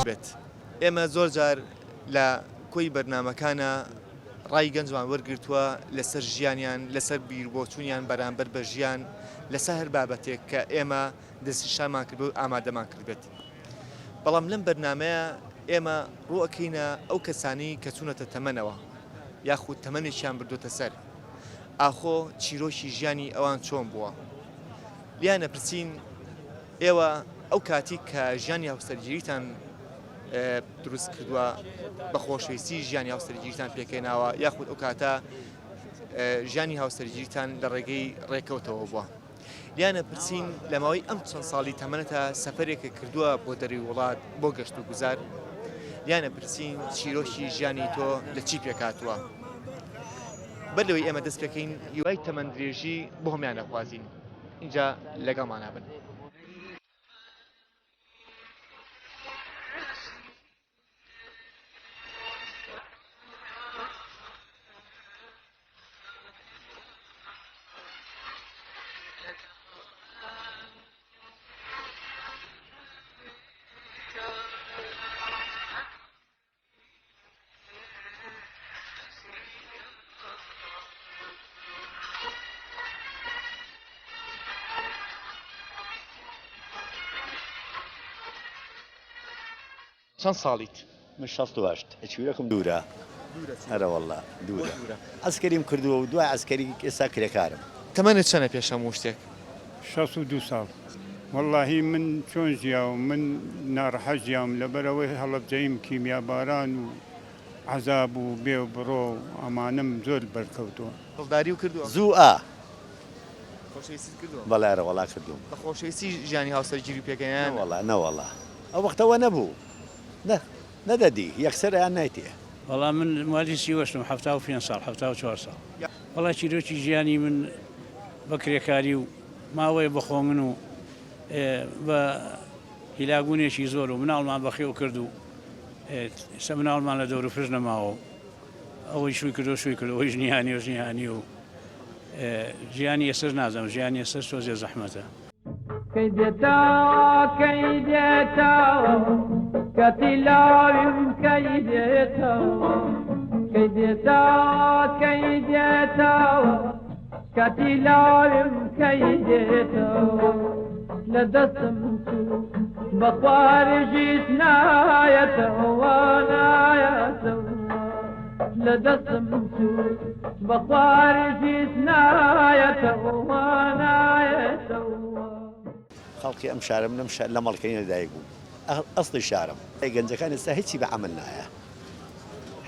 بێت ئێمە زۆر جار لە کۆی بەرنامەکانە ڕای گەنجمان وەرگرتووە لەسەر ژیانیان لەسەر بیربۆچوونیان بەرامبەر بە ژیان لەسەر هەر بابەتێک کە ئێمە دەستنیشانمان کرد و ئامادەمان کردبێت بەڵام لەم بەرنامەیە ئێمە ڕوئەکەینە ئەو کەسانی کە چوونەتە تەمەنەوە یاخود تەمەنێکیان بردوتە سەر ئاخۆ چیرۆکی ژیانی ئەوان چۆن بووە لیانە پرسین ئێوە ئەو کاتی کە ژیانی هاوسەرگیریتان دروست کردووە بە خۆشەویستی ژیانی هاوسەرگیریتان پێکەیناوە یاخود ئەو کاتە ژیانی هاوسەرگیریتان لە ڕێگەی ڕێکەوتەوە بووە لیانە پرسین لەماوەی ئەم چەند ساڵی تەمەنەتە سەفەرێکە کردووە بۆ دەروی وڵات بۆ گەشت و گوزار لیانە پرسین چیرۆکی ژیانی تۆ لە چی پێکاتووە بەلەوەی ئێمە دەست پێکەین یوای تەمەندرێژی بۆ هەمیان نەخوازین اینجا لەگەڵمانە بن چەند ساڵیت؟ من 68 هیچویەکم دوورە هەرە وەڵڵا دوورە ئەسکەریم کردووە و دوای ئەسکەری ئێستا کرێکارم تەمەنت چەنە پێش هەموو شتێک؟ 62 ساڵ واللهی من چۆن ژیاوم من ناڕەحەت ژیاوم لەبەرەوەی هەڵەبجەیم کیمیاباران و عەزاب و بێ و بڕۆ و ئەمانم زۆر بەرکەوتووە دڵداری و کردووە؟ زوو ئا خۆشەویستیت کردووە؟ بەڵێ هەرە وەڵا کردووم بە خۆشەویستی ژیانی هاوسەرگیری پێکەیان وەڵا نەوەڵا ئەو وەختەوە نەبوو نەدەدی یەکسەر یان نایتێ والله من مالی سیوەشتم 75 ساڵ 74 ساڵ وڵا چیرۆکی ژیانی من بە کرێکاری و ماوەیە بەخۆ من و بە هیلاگونێکی زۆر و مناڵمان بەخێو کرد و سە مناڵمان لە دەور و فرژ نەماوە ئەوەی شووی کردو شووی کرد ئەوەی ژنیانی و ژنیانی و ژیانی ئێسەر نازەم ژیانی ئێسەر سۆزێ زەحمەتە كيدتا كتلاوم كيدتا كتلاوم كيدتا لدسمتو بخارجيت نايته ونايته لدسمتو بخارجيت نايته ونايته خەڵکی ئەم شارم لە مەڵکەی لەدایک بوو ئەسڵی شارم گەنجەکان ئێستا هیچی بە عەمەل نایە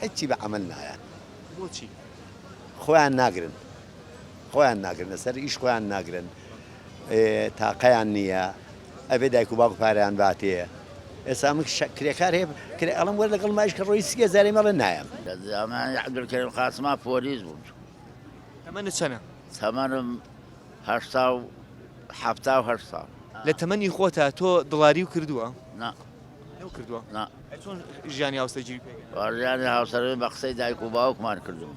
هیچی بە عەمەل نایە بۆچی؟ خۆیان ناگرن لەسەر ئیش خۆیان ناگرن تاقەیان نییە ئەبێ دایک و باوک پارەیان باتێ ئێستا من کرێکار هەیە ئەڵم وەر لەگەڵ مایش کە ڕۆی سیگە زارەی مەڵێ نایەم لە زامانی عەبدولکەریم قاسما پۆلیس بووم تەمەنت چەنە؟ تەمەنم 78 ساڵ لە تەمەنی خۆتە تۆ دڵاری و کردووە؟ نا نەو کردووە؟ نا چۆن ژیانی هاوسەرگیری پێکەیان؟ وەژیانی هاوسەرێ بە قسەی دایک و باوکمان کردوم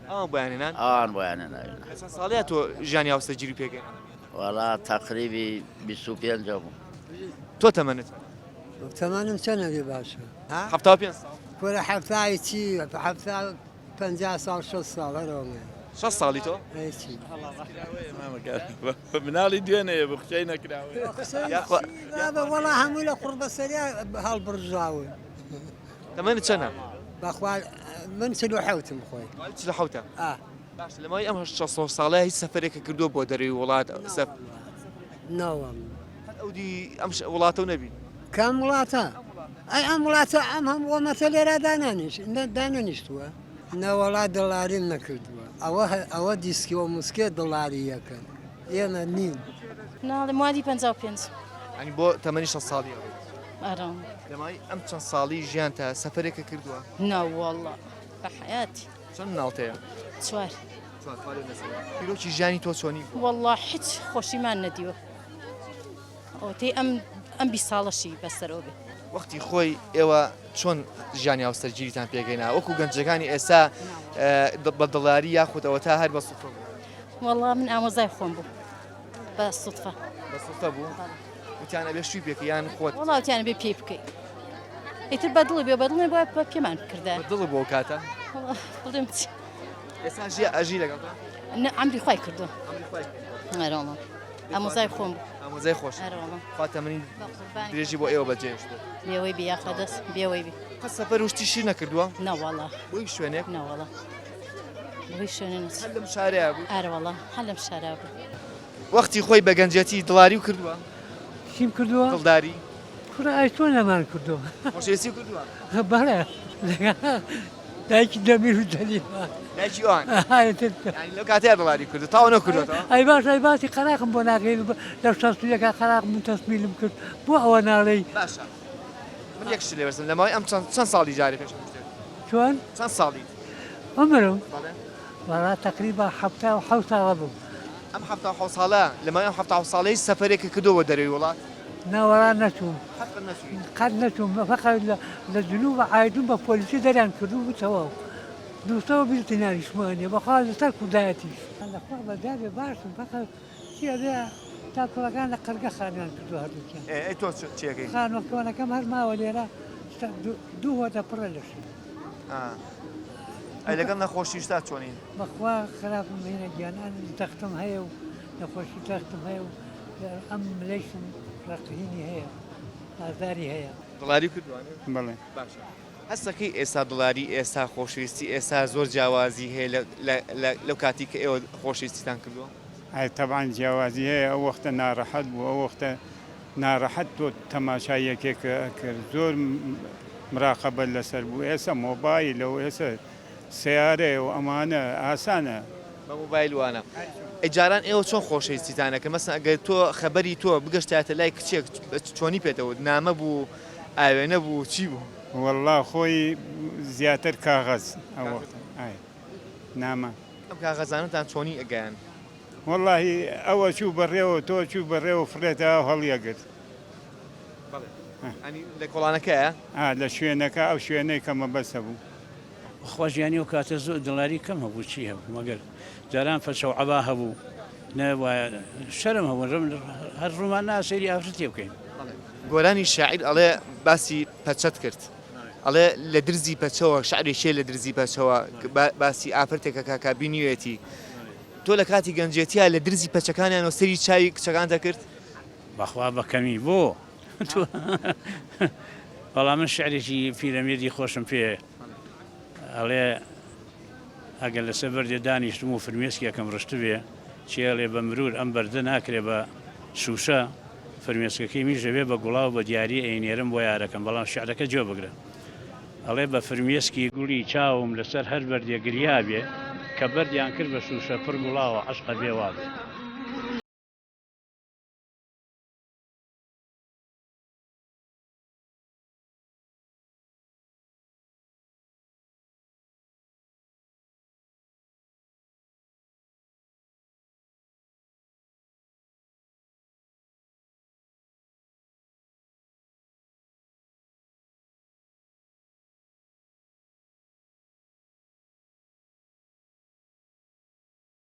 ئەوان بۆیانێنان؟ ئەوان بۆیانە ناوێن لە چەند ساڵەیە تۆ ژیانی هاوسەرگیری پێکەیان؟ وەڵا تەقریبی 25 بوو تۆ تەمەنت؟ تەمەنم چەندە باشە؟ 75 ساڵ وەرە حەفتای چی؟ حەفتا 50 ساڵ 6 ساڵ هەرەوە 6 ساڵی تۆ؟ هیچی مناڵی دوێنەیە بە قسەی نەکراوە وەڵا هەموو لە قوربەسەریا هەڵبڕژاون تەمەنت چەنە؟ بەخوا من 47م خۆی 47 باش لەمای ئەم 6 ساڵەیە هیچ سەفەرێکە کردووە بۆ دەروی وڵات ناوەم ئەودی ئەم وڵاتە و نەبی کام وڵاتە؟ ئەی ئەم وڵاتە ئەم هەم وەمەتە لێرا دانانیشتووە نەوەڵا دڵاریم نەکردووە ئەوە دیسکیەوە موسکێ دڵاری یەکەن ئێمە نین ناڵێ مادی 55 ئەنی بۆ تەمەنی 6 ساڵی ئارام لەمای ئەم چەند ساڵی ژیانتە سەفەرێکە کردووە؟ ناوەڵڵا بە حەیاتی چەند ناڵتەیە؟ چوار پیرۆکی ژیانی تۆ چۆنی بوو؟ وەڵڵا هیچ خۆشیمان نەدیوە ئەوتەی ئەم 20 ساڵەشی بەسەرەوە بێت وەختی خۆی ئێوە چۆن ژیانی هاوسەرگیریتان پێگەینا وەکو گەنجەکانی ئێستا بە دڵاری یاخودەوە تا هەر بە سوفە بوو؟ وەڵڵا من ئامۆزای خۆم بوو بە سوتفە بە سوفە بوو؟ وتیانە بێ شووی پێکە یان خۆت؟ وەڵا وتیانە بێ پێی بکەیت ئیتر بەدڵی بێ بەدڵێ بە پێمان کردا دڵ بۆ کاتە بڵێم چی ئێستا ژی ئەژی لەگەڵ ئەمری خی کردو ئەرەڵە ئەمۆزای خۆم ئامۆزای خۆش ئەرەڵە خاتە منی درێژی بۆ ئێوە بەجێشت بێەوەی بێ یاخە دەست بێەوەی بێ قەت سەفەر وشتی شیر نەکردووە نەوەڵە بۆی شوێنێک نەوەڵە بۆی شوێنە نچ هەر لەم شارەیە بوو ئەرەوەڵە هەر لەم شارا بوو وەختی خۆی بە گەنجەتی دڵاری و کردووە چیم کردووە؟ دڵداری کوڕە ئای تۆ نەمان کردووە خۆشەویستی کردووە بەڵێ دایکی دەمیر و دەلیوە دایکی ئەوان یعنی لەو کاتەیە دڵاری کردو تاوە نەکردوێتەوە ئەی باش ئەی باسی قەراقم بۆ ناگەین لەو شەستویەکە قەراق من تەسمیلم کرد بۆ ئەوە ناڵێی باشە من یەک شت لێ بەرسم لەماوەی ئەم چەند ساڵی جارێ پێش چۆن؟ چەند ساڵی عمرم وەڵا تقریبا حەفتا و حەوت ساڵە بوو ئەم حەفتا حەو ساڵە لەماوەی ئەم حەفتا حەو ساڵەی سەفەرێکی کردووە دەروی وڵات ناوەڕا نەچووم حەقا نەچووی قەت نەچووم فقط لە جنوب عایدوم بە پۆلیسی دەریان کردو بووتەوە دووسەوە بیرتی ناریشمانێ بەخوا لەسەر کودایەتیش لەخوا بەدابێ باشم فقط چیە بێ تا کوڵەکان لە قەرگە خانیان کردو هەردووکیان ئەی تۆ چیەکەی خانوەکەوانەکەم هەر ماوە لێرە دوو هۆدە پڕە لەشی ئەی لەگەڵ نەخۆشیشتا چۆنین بەخوا خراپم هینە گیانان تەختم هەیە و نەخۆشی تەختم هەیە و ئەم ملەیشم ڕقهینی هەیە ئازاری هەیە دڵاری کردوانێ بەڵێ باشە هەستەکەی ئێستا دڵاری ئێستا خۆشویستی ئێستا زۆر جیاوازی هەیە لەو کاتی کە ئێوە خۆشویستیتان کردووە ئای تەبعاً جیاوازی هەیە ئەو وەختە ناڕەحەت بوو ئەو وەختە ناڕەحەت تۆ تەماشای یەکێکە کرد زۆر مراقەبەت لەسەر بوو ئێستا مۆبایلەوە ئێستا سیارەیە و ئەمانە ئاسانە بە مۆبایل وانە ئەجاران ئێوە چۆن خۆشەویستیتانەکە مەسەن ئەگەر تۆ خەبەری تۆ بگەشتایەتە لای کچێک چۆنی پێێتەوە نامە بوو ئاوێنە بوو چی بوو والله خۆی زیاتر کاغەز ئەو وەختە نامە ئەم کاغەزانتان چۆنی ئەگەیان واللهی ئەوە چوو بەڕێوە تۆ چوو بەڕێوە فرێتە هەڵیەگرت لە کۆڵانەکەیە لە شوێنەکە ئەو شوێنەی کەمە بەسە بوو خۆشیانی و کاتە زۆر دڵاری کەم هەبوو چی هەبوو مەگەر جاران فەرچەو عەبا هەبوو نەوایە شەرم هەبوو هەر ڕوومان ناسەیری ئافرەتی بکەین گۆرانی شاعیر ئەڵێ باسی پەچەت کرد ئەڵێ لە درزی پەچەوە شعرێکێ لە درزی پەچەوە باسی ئافرەتێکە کاکابینیوێتی تۆ لە کاتی گەنجێتیە لە درزی پەچەکانیانەوە سەری چاوی کچەکان دەکرد بەخوا بەکەمی بۆ بەڵام من شعرێکی پیرەمێردی خۆشم پێ ئەڵێ ئەگەر لەسەر بەردێ دانیشتم و فرمێسکێکم ڕشت بێ چێڵێ بە مرور ئەم بەردە ناکرێ بە شوشە فرمێسکەکەی میژەوێ بە گوڵاو بە دیاری ئەینێرم بۆ یارەکەم بەڵام شعرەکە جێ بگرە ئەڵێ بە فرمێسکی گوڵی چاوم لەسەر هەر بەردێ گریا بێ کە بەردیان کرد بە شوشە پڕ گوڵاوە عەشقە بێوا بێ